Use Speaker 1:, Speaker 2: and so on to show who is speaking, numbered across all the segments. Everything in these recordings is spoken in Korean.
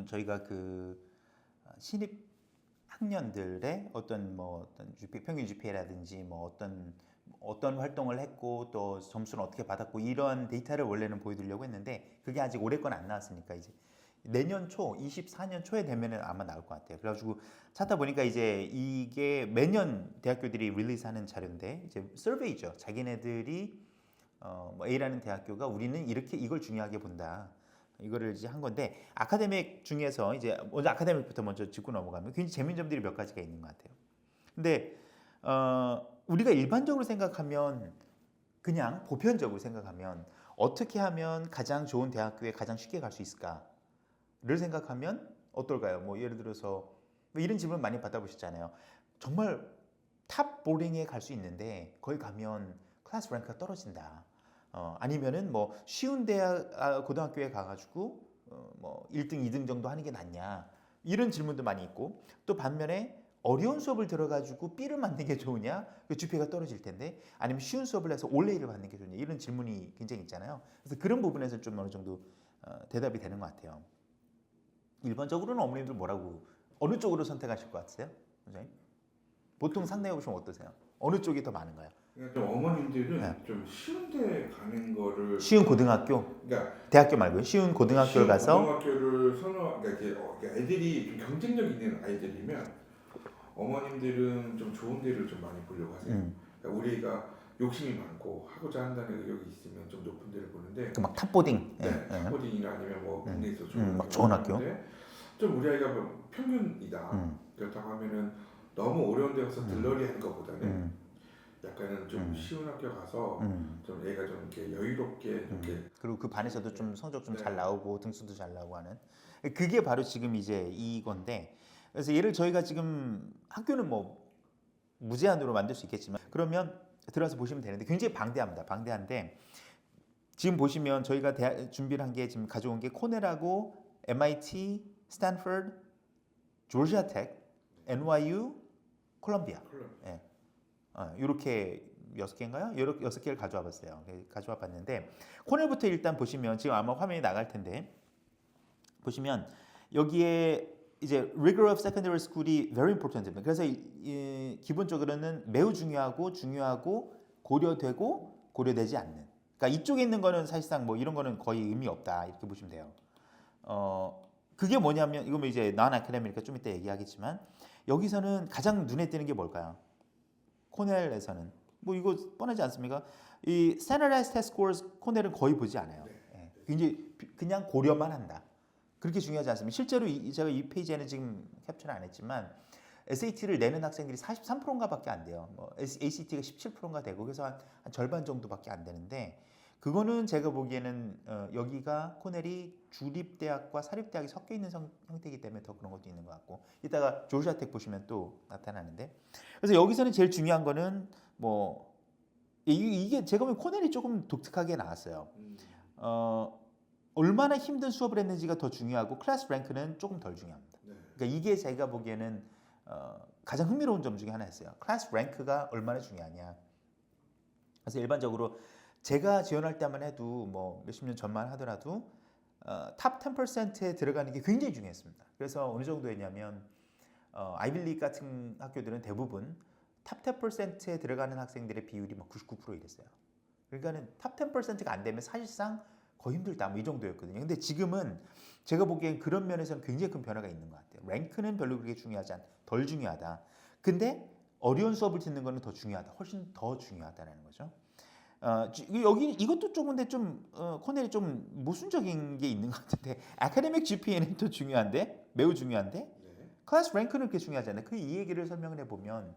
Speaker 1: 저희가 그 신입 학년들의 어떤 평균 GPA라든지 뭐 어떤 활동을 했고 또 점수는 어떻게 받았고 이런 데이터를 원래는 보여드리려고 했는데 그게 아직 올해 건 안 나왔으니까 이제 내년 초 24년 초에 되면은 아마 나올 것 같아요. 그래가지고 찾다 보니까 이제 이게 매년 대학교들이 릴리즈하는 자료인데 이제 서베이죠. 자기네들이 뭐 A라는 대학교가 우리는 이렇게 이걸 중요하게 본다. 이거를 이제 한 건데 아카데믹 중에서 이제 먼저 아카데믹부터 먼저 짚고 넘어가면 굉장히 재밌는 점들이 몇 가지가 있는 것 같아요. 근데 우리가 일반적으로 생각하면 그냥 보편적으로 생각하면 어떻게 하면 가장 좋은 대학교에 가장 쉽게 갈 수 있을까를 생각하면 어떨까요? 뭐 예를 들어서 뭐 이런 질문 많이 받아보셨잖아요. 정말 탑 보링에 갈 수 있는데 거기 가면 클래스 랭크가 떨어진다. 아니면은 뭐 쉬운 대학 고등학교에 가가지고 뭐 1등, 2등 정도 하는 게 낫냐 이런 질문도 많이 있고 또 반면에 어려운 수업을 들어가지고 B를 맞는 게 좋으냐 그 GPA가 떨어질 텐데 아니면 쉬운 수업을 해서 올 A를 받는 게 좋으냐 이런 질문이 굉장히 있잖아요. 그래서 그런 부분에서 좀 어느 정도 대답이 되는 것 같아요. 일반적으로는 어머님들 뭐라고 어느 쪽으로 선택하실 것 같으세요, 선생님? 보통 상대해 보시면 어떠세요? 어느 쪽이 더 많은가요?
Speaker 2: 그러니까 좀 어머님들은
Speaker 1: 네.
Speaker 2: 좀 쉬운 데 가는 거를
Speaker 1: 쉬운 고등학교?
Speaker 2: 그러니까
Speaker 1: 대학교 말고요. 쉬운 고등학교를
Speaker 2: 쉬운
Speaker 1: 가서
Speaker 2: 고등학교를 그러니까 이렇게 그러니까 애들이 좀 경쟁력 있는 아이들이면 어머님들은 좀 좋은 데를 좀 많이 보려고 하세요. 그러니까 우리가 욕심이 많고 하고자 한다는 의욕이 있으면 좀 높은 데를 보는데
Speaker 1: 그 막 탑보딩,
Speaker 2: 네, 탑보딩이나 아니면 뭐 국내에서 좋은
Speaker 1: 막 좋은 학교.
Speaker 2: 좀 우리 아이가 뭐 평균이다. 그렇다고 하면은 너무 어려운 데 가서 들러리 하는 것보다는 약간은 좀 쉬운 학교 가서 좀 얘가 좀 이렇게 여유롭게 이렇게
Speaker 1: 그리고 그 반에서도 좀 성적 좀 잘
Speaker 2: 네.
Speaker 1: 나오고 등수도 잘 나오고 하는 그게 바로 지금 이제 이건데 그래서 얘를 저희가 지금 학교는 뭐 무제한으로 만들 수 있겠지만 그러면 들어가서 보시면 되는데 굉장히 방대합니다. 방대한데 지금 보시면 저희가 준비를 한 게 지금 가져온 게 코넬하고 MIT, 스탠퍼드, 조지아텍, NYU, 콜롬비아. 예. 이렇게 6개인가요? 이렇게 6개를 가져와 봤어요. 가져와 봤는데 코넬부터 일단 보시면 지금 아마 화면이 나갈 텐데 보시면 여기에 이제 rigor of secondary school이 very important입니다. 그래서 기본적으로는 매우 중요하고 고려되고 고려되지 않는. 그러니까 이쪽에 있는 거는 사실상 뭐 이런 거는 거의 의미 없다 이렇게 보시면 돼요. 그게 뭐냐면 이거 뭐 이제 non academic이니까 좀 이따 얘기하겠지만 여기서는 가장 눈에 띄는 게 뭘까요? 코넬에서는 뭐 이거 뻔하지 않습니까? 이 standardized test scores 코넬은 거의 보지 않아요. 예. 굉장히 그냥 고려만 한다. 그렇게 중요하지 않습니다. 실제로 제가 이 페이지에는 지금 캡처를 안 했지만 SAT를 내는 학생들이 43%인가밖에 안 돼요. 뭐 ACT가 17%인가 되고 그래서 한 절반 정도밖에 안 되는데 그거는 제가 보기에는 여기가 코넬이 주립대학과 사립대학이 섞여 있는 형태이기 때문에 더 그런 것도 있는 것 같고 이따가 조지아텍 보시면 또 나타나는데 그래서 여기서는 제일 중요한 거는 뭐 이게 제가 보면 코넬이 조금 독특하게 나왔어요. 얼마나 힘든 수업을 했는지가 더 중요하고 클래스 랭크는 조금 덜 중요합니다. 그러니까 이게 제가 보기에는 가장 흥미로운 점 중에 하나였어요. 클래스 랭크가 얼마나 중요하냐. 그래서 일반적으로 제가 지원할 때만 해도 뭐 몇십 년 전만 하더라도 탑 10%에 들어가는 게 굉장히 중요했습니다. 그래서 어느 정도였냐면 아이빌리그 같은 학교들은 대부분 탑 10%에 들어가는 학생들의 비율이 막 99% 이랬어요. 그러니까는 탑 10%가 안 되면 사실상 거의 힘들다 뭐 이 정도였거든요. 근데 지금은 제가 보기엔 그런 면에서는 굉장히 큰 변화가 있는 것 같아요. 랭크는 별로 그렇게 덜 중요하다. 근데 어려운 수업을 듣는 거는 더 중요하다. 훨씬 더 중요하다는 거죠. 여기 이것도 조금 근데 좀 코넬이 좀 모순적인 게 있는 것 같은데 아카데믹 GPA는 또 중요한데 매우 중요한데 클래스 랭크는 그렇게 중요하지 않아요. 그 이 얘기를 설명을 해보면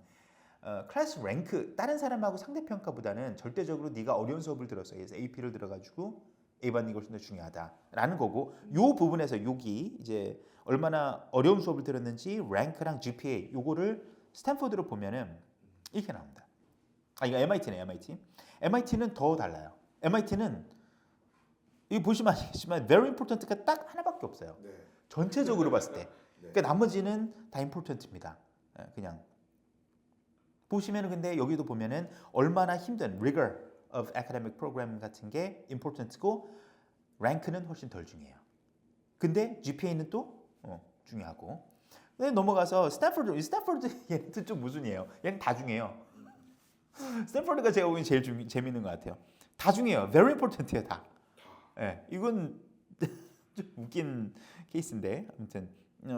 Speaker 1: 클래스 랭크 다른 사람하고 상대평가보다는 절대적으로 네가 어려운 수업을 들었어. 그래서 AP를 들어가지고 A 받는 것이 더 중요하다라는 거고 요 부분에서 여기 이제 얼마나 어려운 수업을 들었는지 랭크랑 GPA 요거를 스탠포드로 보면은 이렇게 나옵니다. 이거 MIT네 MIT. MIT는 더 달라요. MIT는 이 보시면 아시겠지만 very important가 딱 하나밖에 없어요. 전체적으로 봤을 때. 그러니까 나머지는 다 important입니다. 그냥 보시면은 근데 여기도 보면은 얼마나 힘든 rigor of academic program 같은 게 important고 랭크는 훨씬 덜 중요해요. 근데 GPA는 또 중요하고. 근데 넘어가서 스탠포드 얘는 좀 무슨이에요. 얘는 다 중요해요. 스탠포드가 제가 보기엔 제일 재밌는 것 같아요. 다 중요해요. Very important해요 다. 예, 이건 좀 웃긴 케이스인데 아무튼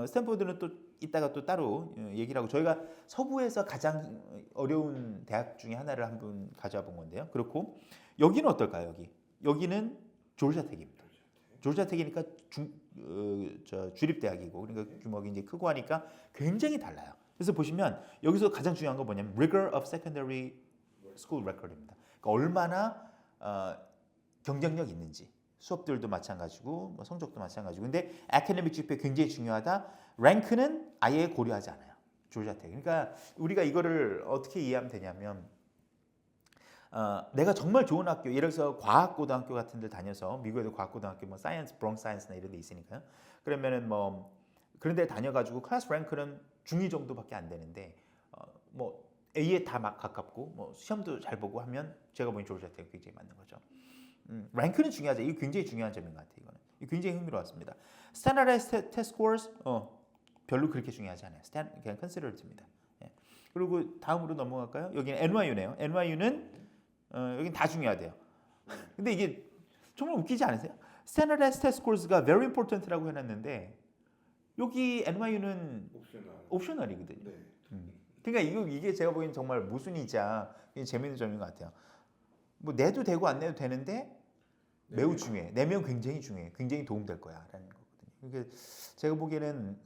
Speaker 1: 스탠포드는 또 이따가 또 따로 얘기를 하고 저희가 서부에서 가장 어려운 대학 중에 하나를 한번 가져와 본 건데요. 그렇고 여기는 어떨까요? 여기는 조지아텍입니다. 조지아텍이니까 주립대학이고 그러니까 규모가 이제 크고 하니까 굉장히 달라요. 그래서 보시면 여기서 가장 중요한 건 뭐냐면 rigor of secondary school record입니다. 그러니까 얼마나 경쟁력 있는지 수업들도 마찬가지고 뭐 성적도 마찬가지고 근데 academic GPA 굉장히 중요하다. 랭크는 아예 고려하지 않아요. 조지아텍. 그러니까 우리가 이거를 어떻게 이해하면 되냐면 내가 정말 좋은 학교, 예를 들어서 과학고등학교 같은 데 다녀서 미국에도 과학고등학교 뭐 사이언스, 브롱 사이언스나 이런 데 있으니까요. 그러면은 뭐 그런 데 다녀가지고 클래스 랭크는 중위 정도밖에 안 되는데 뭐 A에 다 막 가깝고 뭐 시험도 잘 보고 하면 제가 보기엔 조지아텍 굉장히 맞는 거죠. 랭크는 중요하죠. 이게 굉장히 중요한 점인 것 같아요. 이거는 굉장히 흥미로웠습니다. Standardized test scores 별로 그렇게 중요하지 않아요. 그냥 considered입니다. 예. 그리고 다음으로 넘어갈까요? 여기는 NYU네요. NYU는 여긴 다 중요하대요. 근데 이게 정말 웃기지 않으세요? Standardized test scores가 very important라고 해놨는데 여기 NYU는 옵셔널이거든요.
Speaker 2: 네.
Speaker 1: 그러니까 이게 제가 보기엔 정말 모순이자 재밌는 점인 것 같아요. 뭐 내도 되고 안 내도 되는데 매우 중요해. 내면 굉장히 중요해. 굉장히 도움될 거야라는 거거든요. 그러니까 제가 보기에는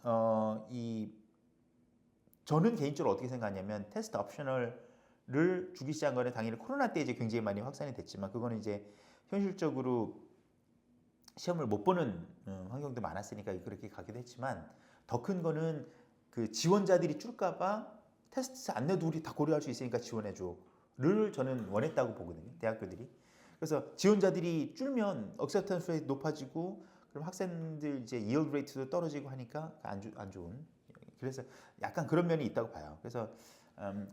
Speaker 1: 저는 개인적으로 어떻게 생각하냐면 테스트 옵셔널을 주기 시작한 거는 당연히 코로나 때 이제 굉장히 많이 확산이 됐지만 그거는 이제 현실적으로 시험을 못 보는 환경도 많았으니까 그렇게 가기도 했지만 더 큰 거는 그 지원자들이 줄까봐 테스트 안 내도 우리 다 고려할 수 있으니까 지원해줘를 저는 원했다고 보거든요. 대학교들이. 그래서 지원자들이 줄면 acceptance rate 높아지고 그럼 학생들 이제 yield rate도 떨어지고 하니까 안 좋은. 그래서 약간 그런 면이 있다고 봐요. 그래서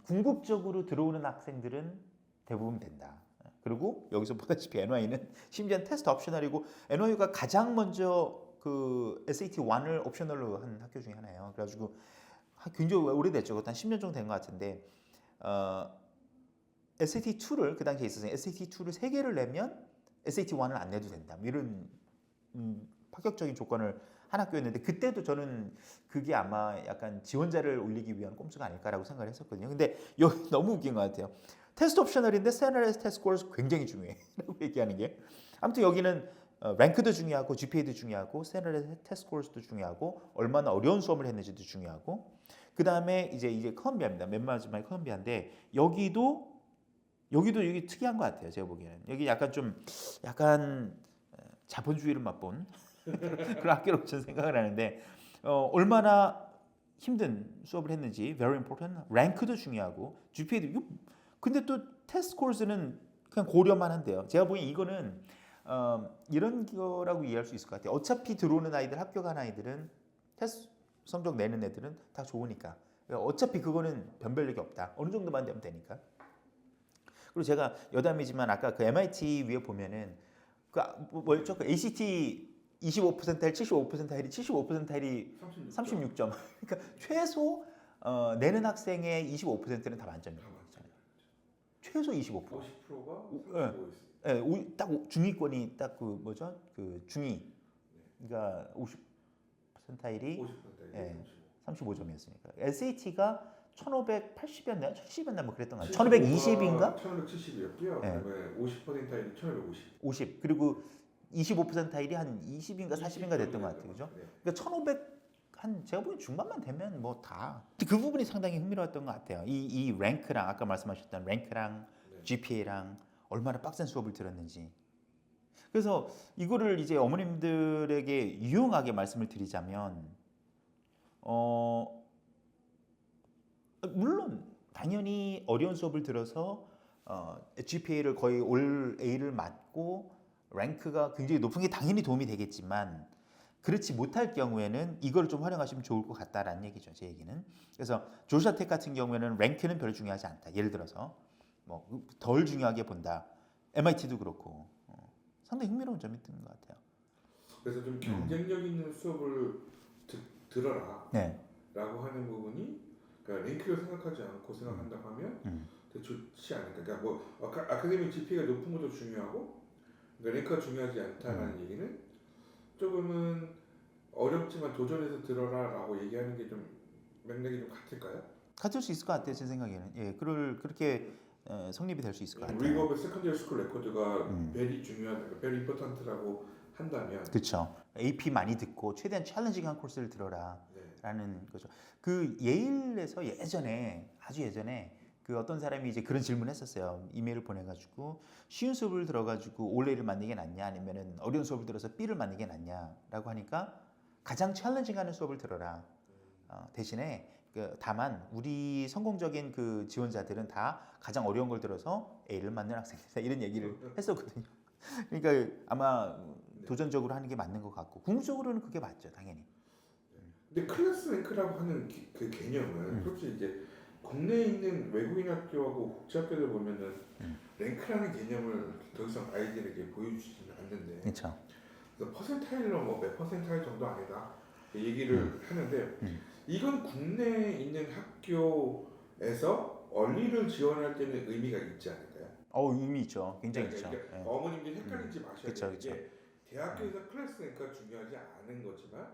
Speaker 1: 궁극적으로 들어오는 학생들은 대부분 된다. 그리고 여기서 보다시피 NY는 심지어 테스트 옵셔널이고 NY가 가장 먼저 그 SAT1을 옵셔널로 한 학교 중에 하나예요. 그래가지고 굉장히 오래됐죠. 그것도 한 10년 정도 된 것 같은데 SAT2를 그 당시에 있었어요. SAT2를 3개를 내면 SAT1을 안 내도 된다. 뭐 이런 파격적인 조건을 한 학교였는데 그때도 저는 그게 아마 약간 지원자를 올리기 위한 꼼수가 아닐까라고 생각을 했었거든요. 근데 여기 너무 웃긴 것 같아요. 테스트 옵셔널인데 스탠다라이즈 테스트 스코어가 굉장히 중요해라고 얘기하는 게. 아무튼 여기는 랭크도 중요하고 GPA도 중요하고 스탠다라이즈 테스트 스코어도 중요하고 얼마나 어려운 수업을 했는지도 중요하고 그 다음에 이제 컬럼비아입니다. 맨 마지막에 컬럼비아인데 여기도 여기 특이한 것 같아요. 제가 보기에는 여기 약간 자본주의를 맛본 그런 학교로 저는 생각을 하는데 얼마나 힘든 수업을 했는지 very important. 랭크도 중요하고 GPA도 근데 또 테스트 코र्스는 그냥 고려만 한대요. 제가 보기엔 이거는 이런 거라고 이해할 수 있을 것 같아요. 어차피 들어오는 아이들 학교 간 아이들은 테스트 성적 내는 애들은 다 좋으니까 어차피 그거는 변별력이 없다. 어느 정도만 되면 되니까. 그리고 제가 여담이지만 아까 그 MIT 위에 보면은 뭐였죠? 그 ACT 25%일 75%일이 75%일이 36점. 그러니까 최소 내는 학생의 25%는 다 만점이에요. 최소 25%.
Speaker 2: 50%가 35%.
Speaker 1: 예, 딱 중위권이 딱 그 뭐죠? 그 중위. 그러니까 50%일이 35점이었으니까. SAT가 1580이었나요? 70이었나 뭐 그랬던 것 같아요. 1520인가?
Speaker 2: 1570이었고요.
Speaker 1: 네.
Speaker 2: 그다음에 50%일이 1550.
Speaker 1: 50. 그리고 25%일이 한 20인가 40인가 됐던 것 같아요. 그죠?
Speaker 2: 네.
Speaker 1: 그러니까 1500 한 제가 보기엔 중반만 되면 뭐 다 그 부분이 상당히 흥미로웠던 것 같아요. 이 랭크랑 아까 말씀하셨던 랭크랑
Speaker 2: 네.
Speaker 1: GPA랑 얼마나 빡센 수업을 들었는지. 그래서 이거를 이제 어머님들에게 유용하게 말씀을 드리자면 물론 당연히 어려운 수업을 들어서 GPA를 거의 올 A를 맞고 랭크가 굉장히 높은 게 당연히 도움이 되겠지만 그렇지 못할 경우에는 이걸 좀 활용하시면 좋을 것 같다라는 얘기죠. 제 얘기는. 그래서 조지아텍 같은 경우에는 랭크는 별로 중요하지 않다. 예를 들어서 뭐 덜 중요하게 본다. MIT도 그렇고 상당히 흥미로운 점이 있는 것 같아요.
Speaker 2: 그래서 좀 경쟁력 있는 수업을 들어라
Speaker 1: 네.
Speaker 2: 라고 하는 부분이 그러니까 랭크를 생각하지 않고 생각한다고 하면 더 좋지 않을까. 그러니까 뭐 아카데믹 GP가 높은 것도 중요하고 그러니까 랭크가 중요하지 않다는 얘기는 조금은 어렵지만 도전해서 들어라라고 얘기하는 게 좀 맥락이 좀 같을까요?
Speaker 1: 같을 수 있을 것 같아요, 제 생각에는. 예, 그렇게 성립이 될 수 있을 것 같아요.
Speaker 2: 리그 오브 세컨더리 스쿨 레코드가 베리 중요한, 베리 임포턴트라고 한다면
Speaker 1: 그렇죠. AP 많이 듣고 최대한 챌린징한 코스를 들어라라는 거죠. 그 예일에서 예전에 아주 예전에 그 어떤 사람이 이제 그런 질문했었어요. 이메일을 보내가지고 쉬운 수업을 들어가지고 올레를 만드는 게 낫냐 아니면은 어려운 수업을 들어서 B를 만드는 게 낫냐라고 하니까 가장 챌린징하는 수업을 들어라. 대신에 다만 우리 성공적인 그 지원자들은 다 가장 어려운 걸 들어서 A를 만드는 학생이다 이런 얘기를 했었거든요. 그러니까 아마 도전적으로 하는 게 맞는 것 같고 궁극적으로는 그게 맞죠, 당연히.
Speaker 2: 근데 클래스 랭크라고 하는 그 개념은 솔직히 이제 국내에 있는 외국인 학교하고 국제 학교들 보면은 랭크라는 개념을 더 이상 아이들에게 보여주지는 않는데
Speaker 1: 그렇죠.
Speaker 2: 그래서 퍼센타일로 뭐 몇 퍼센타일 정도 아니다 얘기를 하는데 이건 국내에 있는 학교에서 얼리를 지원할 때는 의미가 있지 않을까요?
Speaker 1: 의미 있죠. 굉장히
Speaker 2: 그러니까
Speaker 1: 있죠.
Speaker 2: 이게
Speaker 1: 예.
Speaker 2: 어머님들이 헷갈리지 마셔야
Speaker 1: 그쵸,
Speaker 2: 되는 게 대학교에서 클래스 랭크가 중요하지 않은 거지만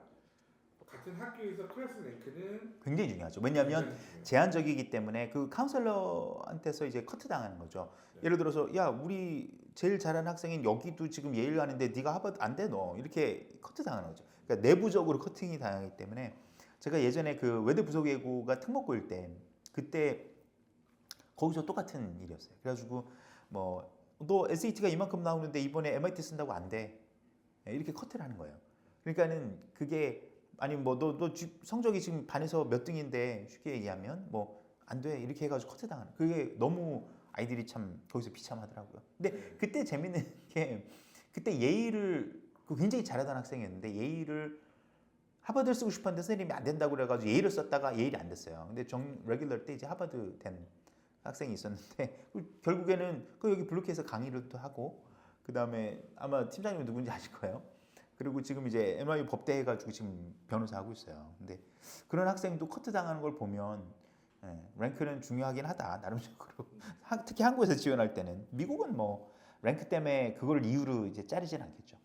Speaker 2: 같은 학교에서 클래스 랭크는
Speaker 1: 굉장히 중요하죠. 왜냐하면
Speaker 2: 굉장히 중요해요.
Speaker 1: 제한적이기 때문에 그 카운셀러한테서 이제 커트 당하는 거죠.
Speaker 2: 네.
Speaker 1: 예를 들어서 야 우리 제일 잘하는 학생인 여기도 지금 예일 가는데 네가 하버드 안 돼 너 이렇게 커트 당하는 거죠. 그러니까 내부적으로 커팅이 당하기 때문에 제가 예전에 그 외대 부속예고가 특목고일 때 그때 거기서 똑같은 일이었어요. 그래가지고 뭐 너 SAT가 이만큼 나오는데 이번에 MIT 쓴다고 안 돼. 이렇게 커트를 하는 거예요. 그러니까는 그게 아니 뭐 너 성적이 지금 반에서 몇 등인데 쉽게 얘기하면 뭐 안 돼 이렇게 해가지고 커트 당하는 그게 너무 아이들이 참 거기서 비참하더라고요. 근데 그때 재밌는 게 그때 예일을 굉장히 잘하던 학생이었는데 예일을 하버드를 쓰고 싶었는데 선생님이 안 된다고 그래가지고 예일을 썼다가 예일이 안 됐어요. 근데 정 레귤러 때 이제 하버드 된 학생이 있었는데 결국에는 그 여기 블루키에서 강의를 또 하고 그 다음에 아마 팀장님이 누군지 아실 거예요. 그리고 지금 이제 NYU 법대 해가지고 지금 변호사 하고 있어요. 근데 그런 학생도 커트 당하는 걸 보면 랭크는 중요하긴 하다 나름적으로. 특히 한국에서 지원할 때는 미국은 뭐 랭크 때문에 그걸 이유로 이제 자르진 않겠죠.